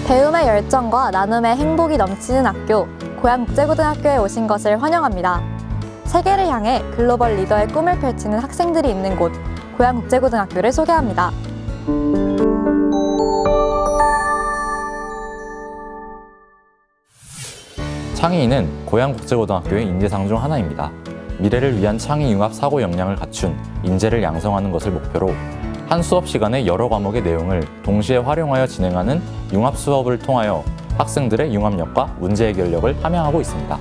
배움의 열정과 나눔의 행복이 넘치는 학교, 고양국제고등학교에 오신 것을 환영합니다. 세계를 향해 글로벌 리더의 꿈을 펼치는 학생들이 있는 곳, 고양국제고등학교를 소개합니다. 창의인은 고양국제고등학교의 인재상 중 하나입니다. 미래를 위한 창의융합 사고 역량을 갖춘 인재를 양성하는 것을 목표로 한 수업 시간에 여러 과목의 내용을 동시에 활용하여 진행하는 융합 수업을 통하여 학생들의 융합력과 문제 해결력을 함양하고 있습니다.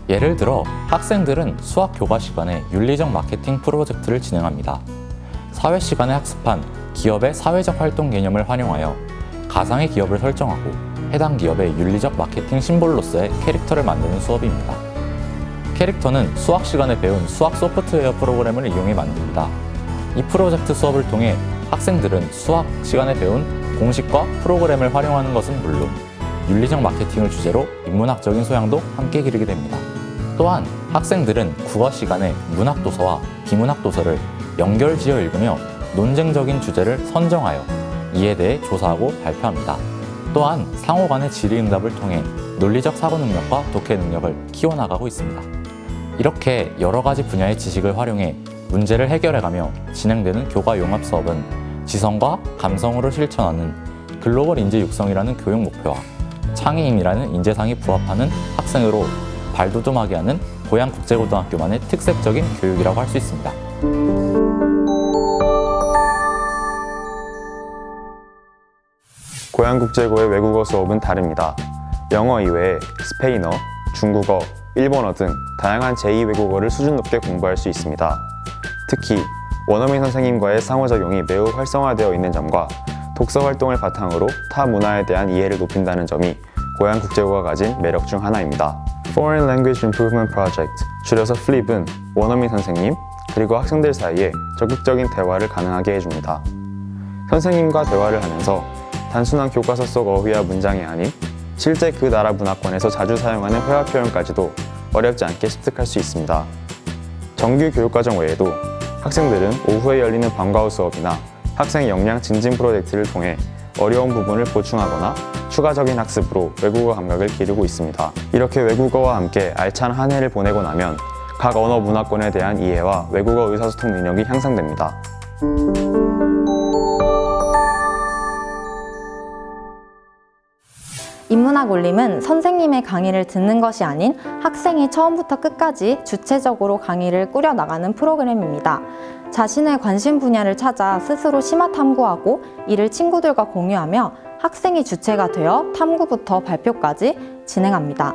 예를 들어 학생들은 수학 교과 시간에 윤리적 마케팅 프로젝트를 진행합니다. 사회 시간에 학습한 기업의 사회적 활동 개념을 활용하여 가상의 기업을 설정하고 해당 기업의 윤리적 마케팅 심볼로서의 캐릭터를 만드는 수업입니다. 캐릭터는 수학 시간에 배운 수학 소프트웨어 프로그램을 이용해 만듭니다. 이 프로젝트 수업을 통해 학생들은 수학 시간에 배운 공식과 프로그램을 활용하는 것은 물론 윤리적 마케팅을 주제로 인문학적인 소양도 함께 기르게 됩니다. 또한 학생들은 국어 시간에 문학도서와 비문학도서를 연결지어 읽으며 논쟁적인 주제를 선정하여 이에 대해 조사하고 발표합니다. 또한 상호 간의 질의응답을 통해 논리적 사고 능력과 독해 능력을 키워나가고 있습니다. 이렇게 여러 가지 분야의 지식을 활용해 문제를 해결해가며 진행되는 교과 융합 수업은 지성과 감성으로 실천하는 글로벌 인재 육성이라는 교육 목표와 창의인이라는 인재상이 부합하는 학생으로 발돋움하게 하는 고양국제고등학교만의 특색적인 교육이라고 할 수 있습니다. 고양국제고의 외국어 수업은 다릅니다. 영어 이외에 스페인어, 중국어, 일본어 등 다양한 제2외국어를 수준 높게 공부할 수 있습니다. 특히 원어민 선생님과의 상호작용이 매우 활성화되어 있는 점과 독서 활동을 바탕으로 타 문화에 대한 이해를 높인다는 점이 고양국제고가 가진 매력 중 하나입니다. Foreign Language Improvement Project, 줄여서 FLIP은 원어민 선생님 그리고 학생들 사이에 적극적인 대화를 가능하게 해줍니다. 선생님과 대화를 하면서 단순한 교과서 속 어휘와 문장이 아닌 실제 그 나라 문화권에서 자주 사용하는 회화 표현까지도 어렵지 않게 습득할 수 있습니다. 정규 교육과정 외에도 학생들은 오후에 열리는 방과후 수업이나 학생 역량 증진 프로젝트를 통해 어려운 부분을 보충하거나 추가적인 학습으로 외국어 감각을 기르고 있습니다. 이렇게 외국어와 함께 알찬 한 해를 보내고 나면 각 언어 문화권에 대한 이해와 외국어 의사소통 능력이 향상됩니다. 인문학 울림은 선생님의 강의를 듣는 것이 아닌 학생이 처음부터 끝까지 주체적으로 강의를 꾸려나가는 프로그램입니다. 자신의 관심 분야를 찾아 스스로 심화 탐구하고 이를 친구들과 공유하며 학생이 주체가 되어 탐구부터 발표까지 진행합니다.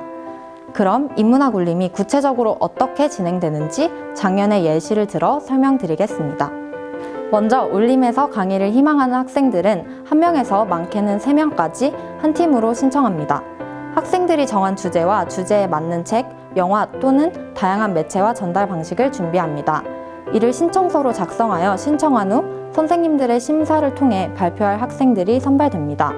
그럼 인문학 울림이 구체적으로 어떻게 진행되는지 작년의 예시를 들어 설명드리겠습니다. 먼저 울림에서 강의를 희망하는 학생들은 1명에서 많게는 3명까지 한 팀으로 신청합니다. 학생들이 정한 주제와 주제에 맞는 책, 영화 또는 다양한 매체와 전달 방식을 준비합니다. 이를 신청서로 작성하여 신청한 후 선생님들의 심사를 통해 발표할 학생들이 선발됩니다.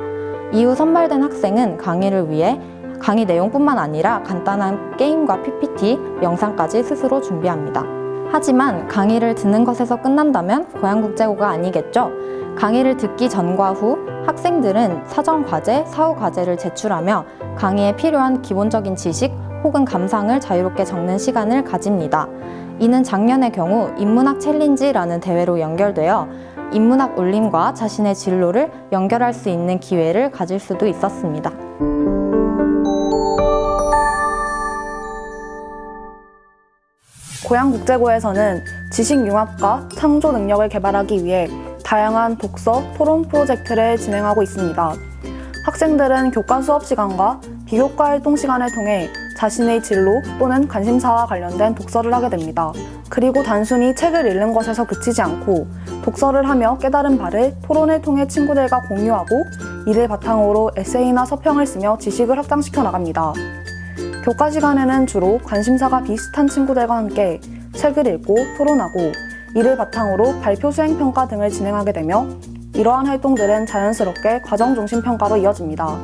이후 선발된 학생은 강의를 위해 강의 내용뿐만 아니라 간단한 게임과 PPT, 영상까지 스스로 준비합니다. 하지만 강의를 듣는 것에서 끝난다면 고양국제고가 아니겠죠? 강의를 듣기 전과 후 학생들은 사전과제, 사후과제를 제출하며 강의에 필요한 기본적인 지식 혹은 감상을 자유롭게 적는 시간을 가집니다. 이는 작년의 경우 인문학 챌린지라는 대회로 연결되어 인문학 울림과 자신의 진로를 연결할 수 있는 기회를 가질 수도 있었습니다. 고양국제고에서는 지식융합과 창조 능력을 개발하기 위해 다양한 독서, 토론 프로젝트를 진행하고 있습니다. 학생들은 교과 수업 시간과 비교과 활동 시간을 통해 자신의 진로 또는 관심사와 관련된 독서를 하게 됩니다. 그리고 단순히 책을 읽는 것에서 그치지 않고 독서를 하며 깨달은 바를 토론을 통해 친구들과 공유하고 이를 바탕으로 에세이나 서평을 쓰며 지식을 확장시켜 나갑니다. 교과 시간에는 주로 관심사가 비슷한 친구들과 함께 책을 읽고 토론하고 이를 바탕으로 발표 수행평가 등을 진행하게 되며 이러한 활동들은 자연스럽게 과정 중심 평가로 이어집니다.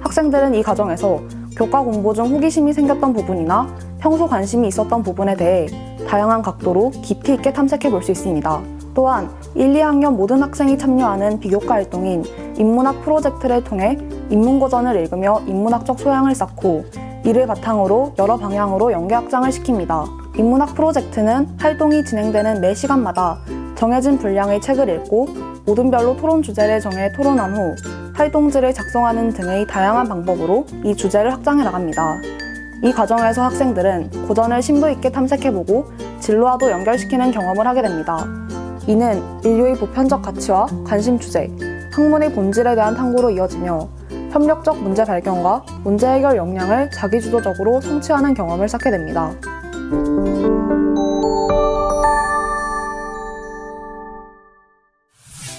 학생들은 이 과정에서 교과 공부 중 호기심이 생겼던 부분이나 평소 관심이 있었던 부분에 대해 다양한 각도로 깊이 있게 탐색해 볼 수 있습니다. 또한 1, 2학년 모든 학생이 참여하는 비교과 활동인 인문학 프로젝트를 통해 인문고전을 읽으며 인문학적 소양을 쌓고 이를 바탕으로 여러 방향으로 연계 확장을 시킵니다. 인문학 프로젝트는 활동이 진행되는 매 시간마다 정해진 분량의 책을 읽고 모든별로 토론 주제를 정해 토론한 후 활동지를 작성하는 등의 다양한 방법으로 이 주제를 확장해 나갑니다. 이 과정에서 학생들은 고전을 심도 있게 탐색해보고 진로와도 연결시키는 경험을 하게 됩니다. 이는 인류의 보편적 가치와 관심 주제, 학문의 본질에 대한 탐구로 이어지며 협력적 문제 발견과 문제 해결 역량을 자기주도적으로 성취하는 경험을 쌓게 됩니다.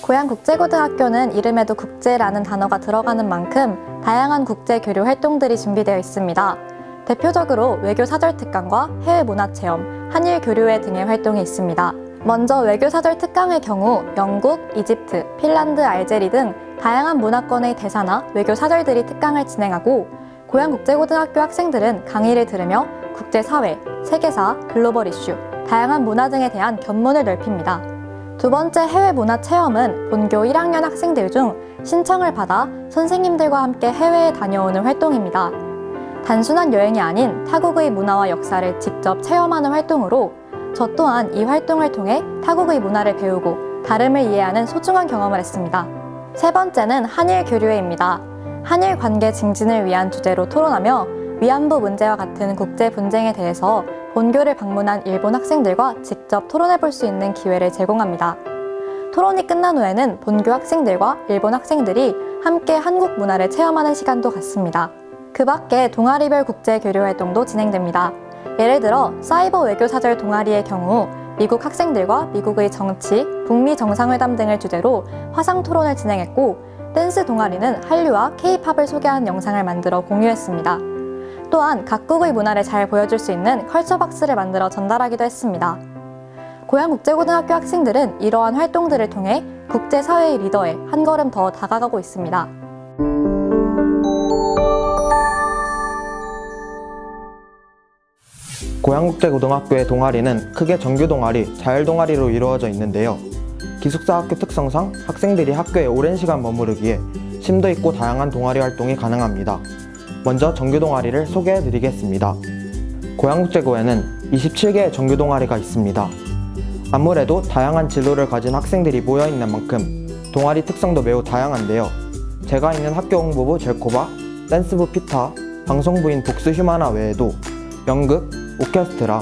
고양국제고등학교는 이름에도 국제라는 단어가 들어가는 만큼 다양한 국제 교류 활동들이 준비되어 있습니다. 대표적으로 외교 사절 특강과 해외 문화 체험, 한일 교류회 등의 활동이 있습니다. 먼저 외교 사절 특강의 경우 영국, 이집트, 핀란드, 알제리 등 다양한 문화권의 대사나 외교 사절들이 특강을 진행하고 고양국제고등학교 학생들은 강의를 들으며 국제사회, 세계사, 글로벌 이슈, 다양한 문화 등에 대한 견문을 넓힙니다. 두 번째 해외 문화 체험은 본교 1학년 학생들 중 신청을 받아 선생님들과 함께 해외에 다녀오는 활동입니다. 단순한 여행이 아닌 타국의 문화와 역사를 직접 체험하는 활동으로 저 또한 이 활동을 통해 타국의 문화를 배우고 다름을 이해하는 소중한 경험을 했습니다. 세 번째는 한일 교류회입니다. 한일 관계 증진을 위한 주제로 토론하며 위안부 문제와 같은 국제 분쟁에 대해서 본교를 방문한 일본 학생들과 직접 토론해 볼 수 있는 기회를 제공합니다. 토론이 끝난 후에는 본교 학생들과 일본 학생들이 함께 한국 문화를 체험하는 시간도 갖습니다. 그 밖에 동아리별 국제 교류 활동도 진행됩니다. 예를 들어 사이버 외교사절 동아리의 경우 미국 학생들과 미국의 정치, 북미 정상회담 등을 주제로 화상 토론을 진행했고 댄스 동아리는 한류와 K-팝을 소개한 영상을 만들어 공유했습니다. 또한 각국의 문화를 잘 보여줄 수 있는 컬처박스를 만들어 전달하기도 했습니다. 고양국제고등학교 학생들은 이러한 활동들을 통해 국제사회의 리더에 한 걸음 더 다가가고 있습니다. 고양국제고등학교의 동아리는 크게 정규동아리, 자율동아리로 이루어져 있는데요. 기숙사 학교 특성상 학생들이 학교에 오랜 시간 머무르기에 심도 있고 다양한 동아리 활동이 가능합니다. 먼저 정규동아리를 소개해드리겠습니다. 고양국제고에는 27개의 정규동아리가 있습니다. 아무래도 다양한 진로를 가진 학생들이 모여있는 만큼 동아리 특성도 매우 다양한데요. 제가 있는 학교 홍보부 젤코바, 댄스부 피타, 방송부인 복수 휴마나 외에도 연극, 오케스트라,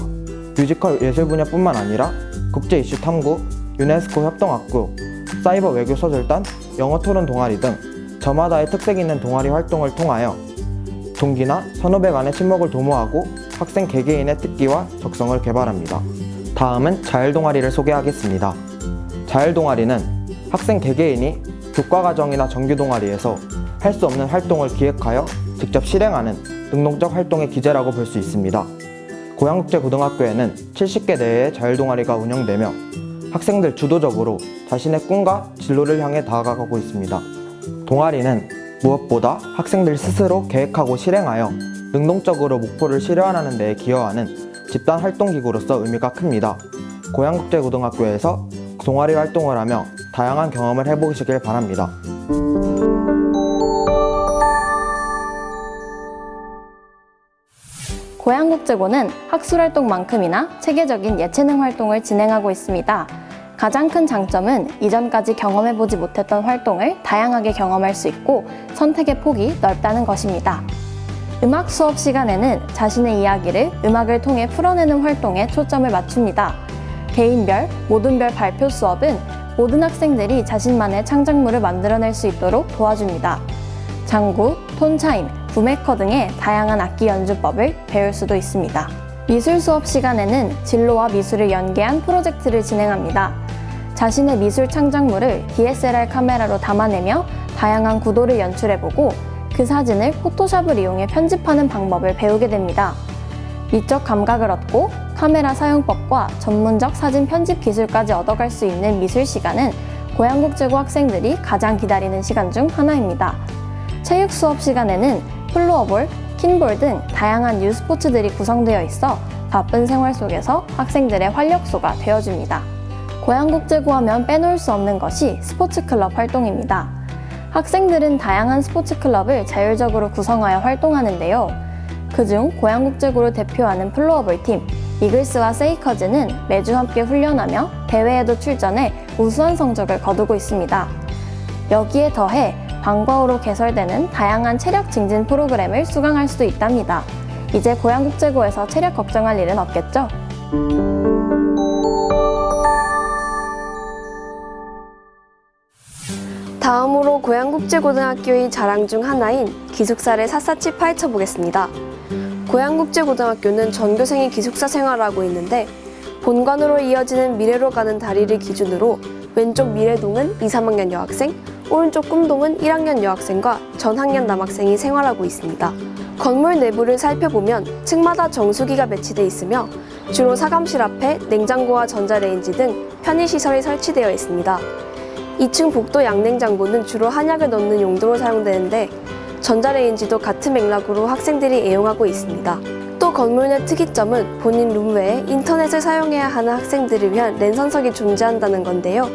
뮤지컬 예술 분야뿐만 아니라 국제 이슈 탐구, 유네스코 협동학교, 사이버 외교 서술단, 영어 토론 동아리 등 저마다의 특색 있는 동아리 활동을 통하여 동기나 선후배 간의 친목을 도모하고 학생 개개인의 특기와 적성을 개발합니다. 다음은 자율동아리를 소개하겠습니다. 자율동아리는 학생 개개인이 교과과정이나 정규동아리에서 할 수 없는 활동을 기획하여 직접 실행하는 능동적 활동의 기재라고 볼 수 있습니다. 고양국제고등학교에는 70개 내외의 자율동아리가 운영되며 학생들 주도적으로 자신의 꿈과 진로를 향해 다가가고 있습니다. 동아리는 무엇보다 학생들 스스로 계획하고 실행하여 능동적으로 목표를 실현하는 데 기여하는 집단 활동기구로서 의미가 큽니다. 고양국제고등학교에서 동아리 활동을 하며 다양한 경험을 해보시길 바랍니다. 고양국제고는 학술활동만큼이나 체계적인 예체능 활동을 진행하고 있습니다. 가장 큰 장점은 이전까지 경험해보지 못했던 활동을 다양하게 경험할 수 있고 선택의 폭이 넓다는 것입니다. 음악 수업 시간에는 자신의 이야기를 음악을 통해 풀어내는 활동에 초점을 맞춥니다. 개인별, 모든별 발표 수업은 모든 학생들이 자신만의 창작물을 만들어낼 수 있도록 도와줍니다. 장구, 톤차임, 부메커 등의 다양한 악기 연주법을 배울 수도 있습니다. 미술 수업 시간에는 진로와 미술을 연계한 프로젝트를 진행합니다. 자신의 미술 창작물을 DSLR 카메라로 담아내며 다양한 구도를 연출해보고 그 사진을 포토샵을 이용해 편집하는 방법을 배우게 됩니다. 미적 감각을 얻고 카메라 사용법과 전문적 사진 편집 기술까지 얻어갈 수 있는 미술 시간은 고양국제고 학생들이 가장 기다리는 시간 중 하나입니다. 체육 수업 시간에는 플로어볼, 핀볼 등 다양한 유스포츠들이 구성되어 있어 바쁜 생활 속에서 학생들의 활력소가 되어줍니다. 고양국제고 하면 빼놓을 수 없는 것이 스포츠클럽 활동입니다. 학생들은 다양한 스포츠클럽을 자율적으로 구성하여 활동하는데요. 그중 고양국제고를 대표하는 플로어볼 팀, 이글스와 세이커즈는 매주 함께 훈련하며 대회에도 출전해 우수한 성적을 거두고 있습니다. 여기에 더해 방과 후로 개설되는 다양한 체력 증진 프로그램을 수강할 수 있답니다. 이제 고양국제고에서 체력 걱정할 일은 없겠죠? 다음으로 고양국제고등학교의 자랑 중 하나인 기숙사를 샅샅이 파헤쳐 보겠습니다. 고양국제고등학교는 전교생이 기숙사 생활을 하고 있는데 본관으로 이어지는 미래로 가는 다리를 기준으로 왼쪽 미래동은 2, 3학년 여학생, 오른쪽 꿈동은 1학년 여학생과 전 학년 남학생이 생활하고 있습니다. 건물 내부를 살펴보면 층마다 정수기가 배치돼 있으며 주로 사감실 앞에 냉장고와 전자레인지 등 편의시설이 설치되어 있습니다. 2층 복도 양냉장고는 주로 한약을 넣는 용도로 사용되는데 전자레인지도 같은 맥락으로 학생들이 애용하고 있습니다. 또 건물 내 특이점은 본인 룸 외에 인터넷을 사용해야 하는 학생들을 위한 랜선석이 존재한다는 건데요.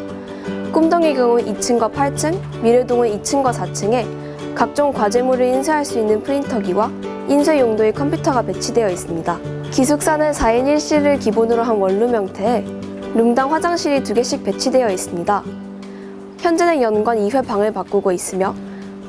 꿈동의 경우 2층과 8층, 미래동은 2층과 4층에 각종 과제물을 인쇄할 수 있는 프린터기와 인쇄 용도의 컴퓨터가 배치되어 있습니다. 기숙사는 4인 1실을 기본으로 한 원룸 형태에 룸당 화장실이 2개씩 배치되어 있습니다. 현재는 연관 2회 방을 바꾸고 있으며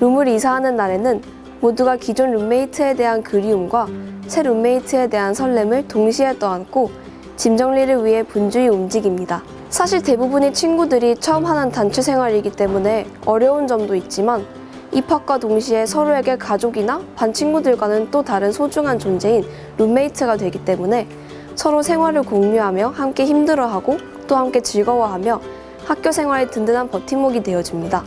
룸을 이사하는 날에는 모두가 기존 룸메이트에 대한 그리움과 새 룸메이트에 대한 설렘을 동시에 떠안고 짐 정리를 위해 분주히 움직입니다. 사실 대부분의 친구들이 처음 하는 단체 생활이기 때문에 어려운 점도 있지만 입학과 동시에 서로에게 가족이나 반 친구들과는 또 다른 소중한 존재인 룸메이트가 되기 때문에 서로 생활을 공유하며 함께 힘들어하고 또 함께 즐거워하며 학교 생활의 든든한 버팀목이 되어줍니다.